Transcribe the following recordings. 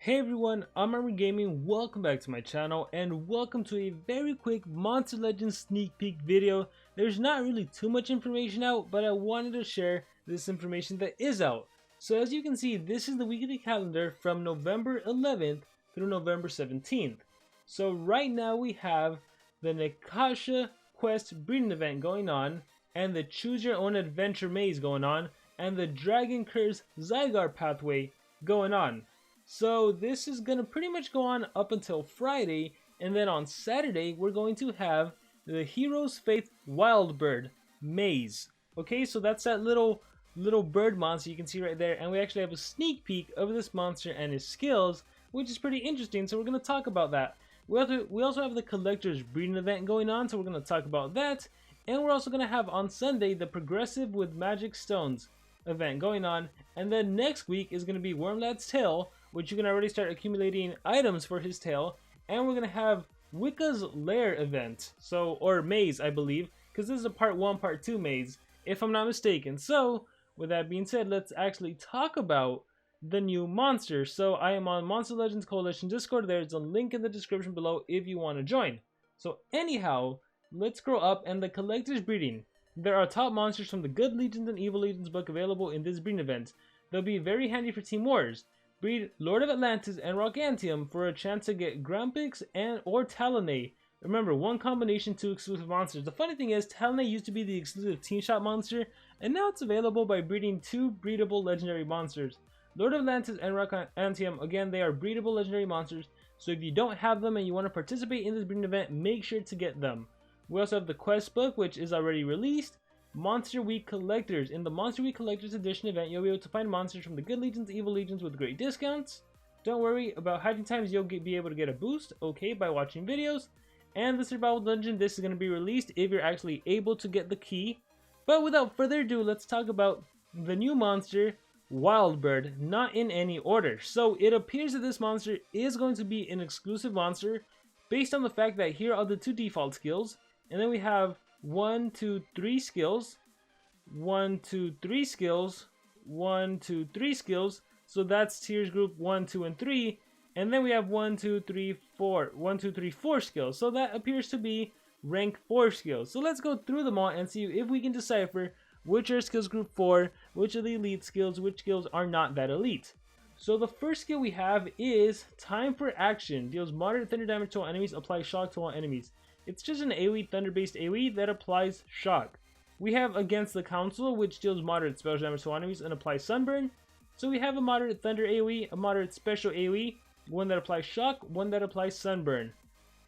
Hey everyone, I'm Armor Gaming, welcome back to my channel, and welcome to a very quick Monster Legends sneak peek video. There's not really too much information out, but I wanted to share this information that is out. So as you can see, this is the weekly calendar from November 11th through November 17th. So right now we have the Nakasha Quest breeding event going on, and the Choose Your Own Adventure maze going on, and the Dragon Curse Zygarde pathway going on. So this is going to pretty much go on up until Friday, and then on Saturday we're going to have the Hero's Faith Wildbird maze. Okay, so that's that little bird monster you can see right there, and we actually have a sneak peek of this monster and his skills, which is pretty interesting, so we're going to talk about that. We also have the Collector's Breeding event going on, so we're going to talk about that, and we're also going to have on Sunday the Progressive with Magic Stones event going on, and then next week is going to be Wormlad's Tail, which you can already start accumulating items for his tail, and we're going to have Wicca's Lair event, or maze I believe, because this is a part 1 part 2 maze if I'm not mistaken. So with that being said, let's actually talk about the new monster. So I am on Monster Legends Coalition Discord. There's a link in the description below if you want to join. So anyhow, let's scroll up, and the Collector's Breeding. There are top monsters from the Good Legions and Evil Legions book available in this breeding event. They'll be very handy for Team Wars. Breed Lord of Atlantis and Rockantium for a chance to get Jar Binks or Talonay. Remember, one combination, 2 exclusive monsters. The funny thing is, Talonay used to be the exclusive Team Shop monster, and now it's available by breeding 2 breedable legendary monsters. Lord of Atlantis and Rockantium, again, they are breedable legendary monsters, so if you don't have them and you want to participate in this breeding event, make sure to get them. We also have the quest book, which is already released. Monster Week Collectors. In the Monster Week Collectors Edition event, you'll be able to find monsters from the Good Legions, Evil Legions with great discounts. Don't worry about hatching times, you'll be able to get a boost, okay, by watching videos. And the Survival Dungeon, this is going to be released if you're actually able to get the key. But without further ado, let's talk about the new monster, Wildbird, not in any order. So it appears that this monster is going to be an exclusive monster based on the fact that here are the 2 default skills, and then we have 1, 2, 3 skills, 1, 2, 3 skills, 1, 2, 3 skills. So that's tiers group 1, 2, and 3. And then we have 1, 2, 3, 4. 1, 2, 3, 4 skills. So that appears to be rank 4 skills. So let's go through them all and see if we can decipher which are skills group 4, which are the elite skills, which skills are not that elite. So the first skill we have is Time for Action. Deals moderate thunder damage to all enemies, applies shock to all enemies. It's just an AoE, thunder-based AoE that applies shock. We have Against the Council, which deals moderate special damage to enemies and applies sunburn. So we have a moderate thunder AoE, a moderate special AoE, one that applies shock, one that applies sunburn.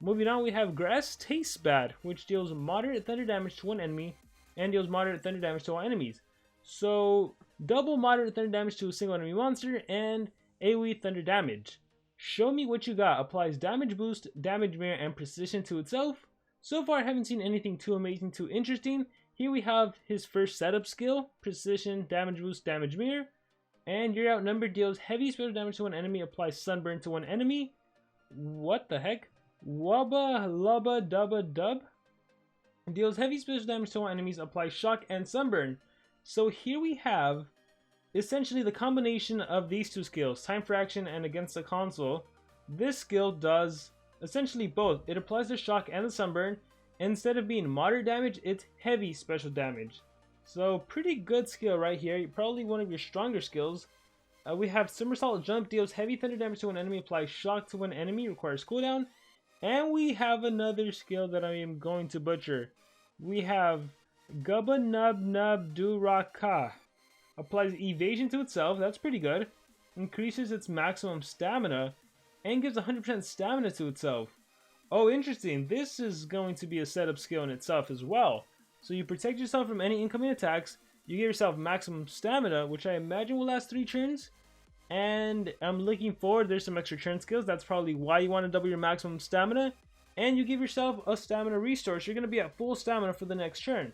Moving on, we have Grass Tastes Bad, which deals moderate thunder damage to one enemy and deals moderate thunder damage to all enemies. So double moderate thunder damage to a single enemy monster and AoE thunder damage. Show Me What You Got applies damage boost, damage mirror, and precision to itself. So far I haven't seen anything too amazing, too interesting. Here we have his first setup skill, precision, damage boost, damage mirror. And You're Outnumbered deals heavy special damage to one enemy, applies sunburn to one enemy. What the heck? Wubba Lubba Dubba Dub deals heavy special damage to all enemies, applies shock and sunburn. So here we have essentially the combination of these 2 skills, Time for Action and Against the Console. This skill does essentially both. It applies the shock and the sunburn. Instead of being moderate damage, it's heavy special damage. So pretty good skill right here, probably one of your stronger skills. We have Somersault Jump, deals heavy thunder damage to an enemy, applies shock to one enemy, requires cooldown. And we have another skill that I am going to butcher. We have Gubba Nub Nub Duraka. Applies evasion to itself, that's pretty good. Increases its maximum stamina, and gives 100% stamina to itself. Oh, interesting. This is going to be a setup skill in itself as well. So you protect yourself from any incoming attacks, you give yourself maximum stamina, which I imagine will last 3 turns. And I'm looking forward, there's some extra turn skills, that's probably why you want to double your maximum stamina. And you give yourself a stamina restore, so you're going to be at full stamina for the next turn.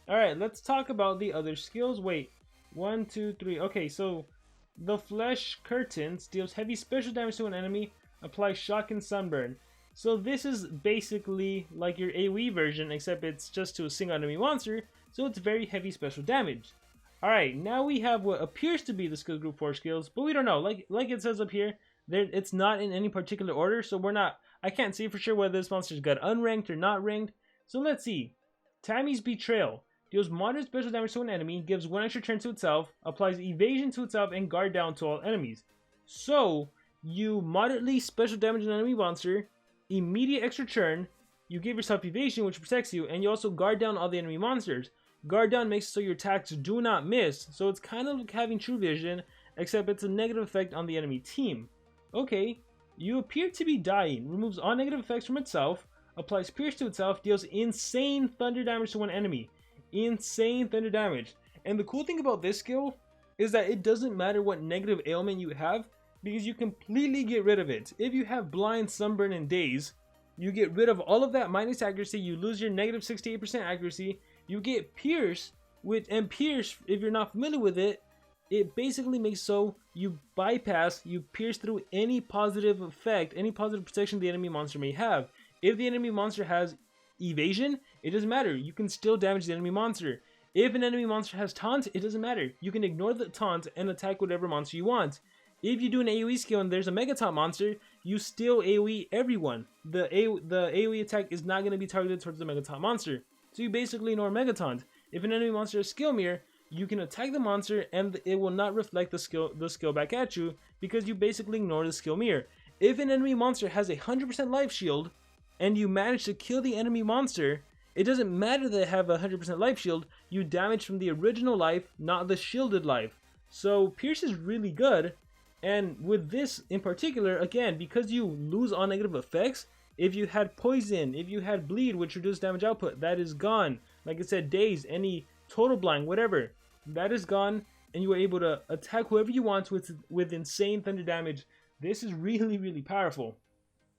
Alright, let's talk about the other skills. Wait. 1, 2, 3. Okay, so the Flesh Curtains deals heavy special damage to an enemy, applies shock and sunburn. So this is basically like your AoE version, except it's just to a single enemy monster, so it's very heavy special damage. Alright, now we have what appears to be the skill group 4 skills, but we don't know. Like it says up here, It's not in any particular order, so I can't say for sure whether this monster's got unranked or not ranked. So let's see. Tammy's Betrayal. Deals moderate special damage to an enemy, gives 1 extra turn to itself, applies evasion to itself, and guard down to all enemies. So, you moderately special damage an enemy monster, immediate extra turn, you give yourself evasion, which protects you, and you also guard down all the enemy monsters. Guard down makes it so your attacks do not miss, so it's kind of like having true vision, except it's a negative effect on the enemy team. Okay, you appear to be dying, removes all negative effects from itself, applies pierce to itself, deals insane thunder damage to one enemy. Insane thunder damage. And the cool thing about this skill is that it doesn't matter what negative ailment you have, because you completely get rid of it. If you have blind, sunburn, and daze, you get rid of all of that minus accuracy, you lose your negative 68% accuracy, you get pierce, and pierce, if you're not familiar with it, it basically makes so you pierce through any positive effect, any positive protection the enemy monster may have. If the enemy monster has evasion, it doesn't matter, you can still damage the enemy monster. If an enemy monster has taunt, it doesn't matter, you can ignore the taunt and attack whatever monster you want. If you do an AoE skill and there's a Mega Taunt monster, you still AoE everyone. The AoE attack is not going to be targeted towards the Mega Taunt monster, so you basically ignore Mega Taunt. If an enemy monster has skill mirror, you can attack the monster and it will not reflect the skill back at you, because you basically ignore the skill mirror. If an enemy monster has a 100% life shield and you manage to kill the enemy monster, it doesn't matter that they have a 100% life shield, you damage from the original life, not the shielded life. So Pierce is really good, and with this in particular, again, because you lose all negative effects, if you had poison, if you had bleed, which reduced damage output, that is gone. Like I said, daze, any total blind, whatever, that is gone, and you are able to attack whoever you want with insane thunder damage. This is really, really powerful.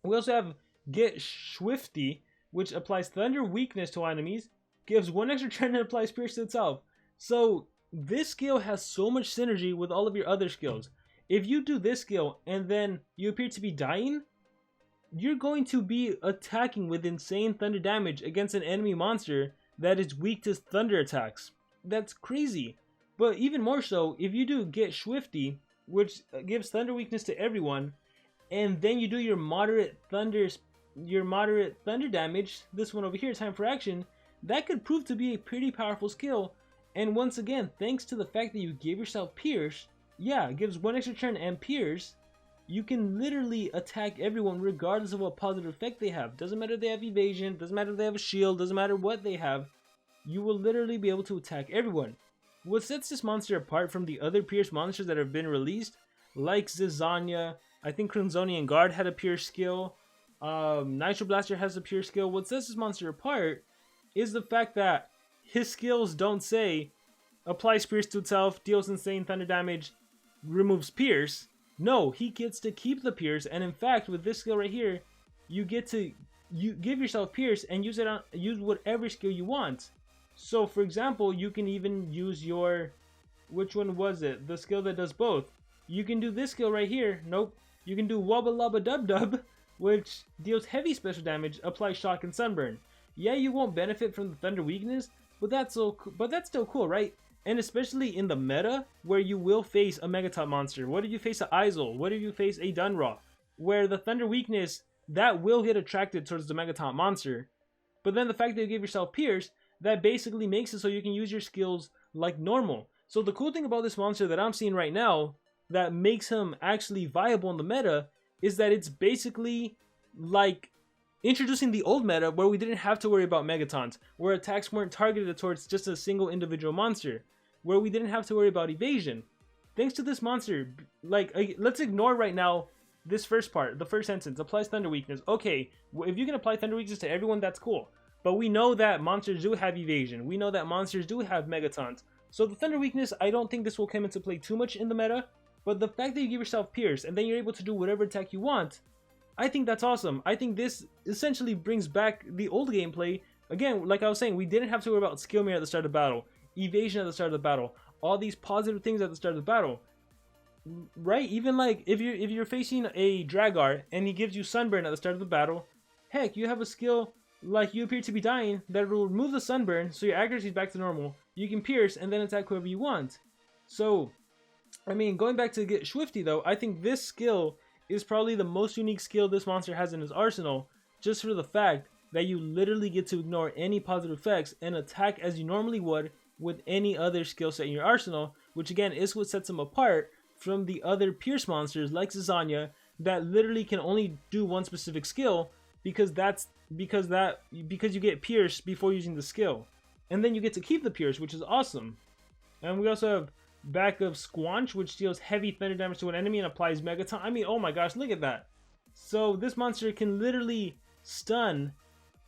We also have Get Swifty, which applies thunder weakness to enemies, gives 1 extra turn and applies pierce to itself. So this skill has so much synergy with all of your other skills. If you do this skill and then you appear to be dying, you're going to be attacking with insane thunder damage against an enemy monster that is weak to thunder attacks. That's crazy. But even more so, if you do Get Swifty, which gives thunder weakness to everyone, and then you do your moderate thunder damage, this one over here, Time for Action, that could prove to be a pretty powerful skill. And once again, thanks to the fact that you gave yourself Pierce, yeah, it gives 1 extra turn and Pierce, you can literally attack everyone regardless of what positive effect they have. Doesn't matter if they have evasion, doesn't matter if they have a shield, doesn't matter what they have, you will literally be able to attack everyone. What sets this monster apart from the other Pierce monsters that have been released, like Zizania, I think Crimsonian Guard had a Pierce skill, Nitro Blaster has a Pierce skill. What sets this monster apart is the fact that his skills don't say applies Pierce to itself, deals insane thunder damage, removes Pierce. No, he gets to keep the Pierce, and in fact, with this skill right here, you get to give yourself Pierce and use whatever skill you want. So, for example, you can even use your, which one was it? The skill that does both. You can do this skill right here. Nope. You can do Wubba Lubba Dub Dub, which deals heavy special damage, applies shock and sunburn. Yeah, you won't benefit from the thunder weakness, but that's still cool, right? And especially in the meta, where you will face a Megatop monster. What if you face a Izol? What if you face a Dunraw? Where the thunder weakness, that will get attracted towards the Megatop monster. But then the fact that you give yourself Pierce, that basically makes it so you can use your skills like normal. So the cool thing about this monster that I'm seeing right now, that makes him actually viable in the meta, is that it's basically like introducing the old meta where we didn't have to worry about Megatons, where attacks weren't targeted towards just a single individual monster, where we didn't have to worry about evasion. Thanks to this monster, like, let's ignore right now this first part, the first sentence, applies thunder weakness. Okay, if you can apply thunder weakness to everyone, that's cool. But we know that monsters do have evasion. We know that monsters do have Megatons. So the thunder weakness, I don't think this will come into play too much in the meta, but the fact that you give yourself Pierce and then you're able to do whatever attack you want, I think that's awesome. I think this essentially brings back the old gameplay. Again, like I was saying, we didn't have to worry about skill mirror at the start of the battle, evasion at the start of the battle, all these positive things at the start of the battle. Right? Even like if you're facing a Dragar and he gives you sunburn at the start of the battle, heck, you have a skill like you appear to be dying that will remove the sunburn so your accuracy is back to normal. You can pierce and then attack whoever you want. So, I mean, going back to Get Swifty though, I think this skill is probably the most unique skill this monster has in his arsenal, just for the fact that you literally get to ignore any positive effects and attack as you normally would with any other skill set in your arsenal, which again is what sets him apart from the other Pierce monsters like Zizania that literally can only do one specific skill because you get Pierce before using the skill. And then you get to keep the Pierce, which is awesome. And we also have Back of Squanch, which deals heavy thunder damage to an enemy and applies Megaton. I mean, oh my gosh, look at that. So this monster can literally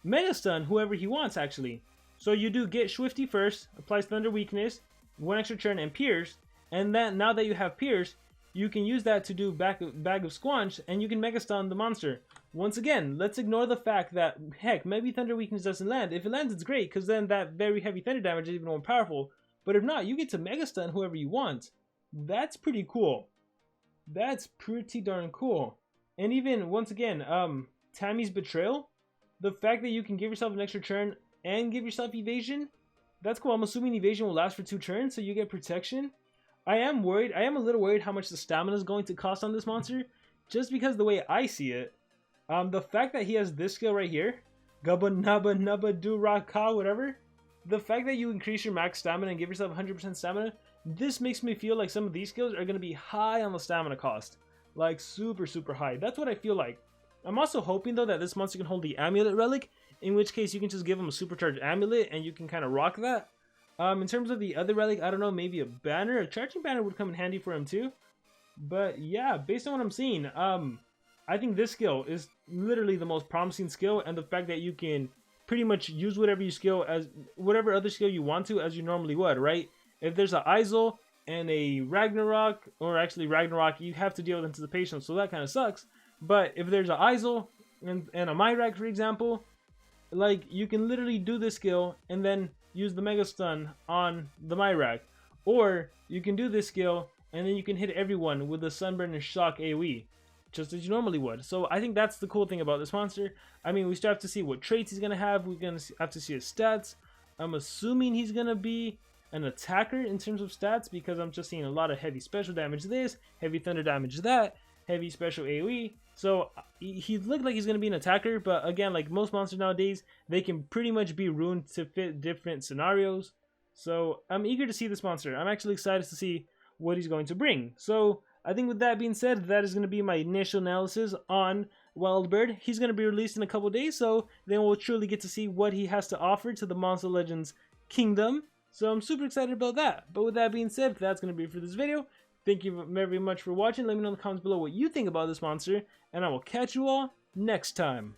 Mega Stun whoever he wants actually. So you do get Swifty first, applies Thunder Weakness, 1 extra turn and Pierce, and then now that you have Pierce, you can use that to do Bag of Squanch and you can Mega Stun the monster. Once again, let's ignore the fact that, heck, maybe Thunder Weakness doesn't land. If it lands, it's great, because then that very heavy thunder damage is even more powerful. But if not, you get to Mega Stun whoever you want. That's pretty cool. That's pretty darn cool. And even, once again, Tammy's Betrayal, the fact that you can give yourself an extra turn and give yourself evasion, that's cool. I'm assuming evasion will last for 2 turns, so you get protection. I am a little worried how much the stamina is going to cost on this monster, just because the way I see it, the fact that he has this skill right here, Gubba Nubba Nubba Do Raka, whatever, the fact that you increase your max stamina and give yourself 100% stamina, this makes me feel like some of these skills are going to be high on the stamina cost. Like super, super high. That's what I feel like. I'm also hoping though that this monster can hold the Amulet Relic, in which case you can just give him a supercharged Amulet and you can kind of rock that. In terms of the other relic, I don't know, maybe a banner. A charging banner would come in handy for him too. But yeah, based on what I'm seeing, I think this skill is literally the most promising skill, and the fact that you can pretty much use whatever other skill you want to as you normally would, right? If there's a Isol and a Ragnarök, or actually Ragnarök, you have to deal with anticipation, so that kind of sucks. But if there's a Isol and a Myrak, for example, like you can literally do this skill and then use the Mega Stun on the Myrak, or you can do this skill and then you can hit everyone with the Sunburn and Shock AoE, just as you normally would. So I think that's the cool thing about this monster. I mean, we still have to see what traits he's gonna have. We're gonna have to see his stats. I'm assuming he's gonna be an attacker in terms of stats, because I'm just seeing a lot of heavy special damage this, heavy thunder damage that, heavy special AoE. So he looked like he's going to be an attacker, but again, like most monsters nowadays, they can pretty much be ruined to fit different scenarios. So I'm eager to see this monster. I'm actually excited to see what he's going to bring. So I think with that being said, that is going to be my initial analysis on Wildbird. He's going to be released in a couple days, so then we'll truly get to see what he has to offer to the Monster Legends kingdom. So I'm super excited about that. But with that being said, that's going to be it for this video. Thank you very much for watching. Let me know in the comments below what you think about this monster, and I will catch you all next time.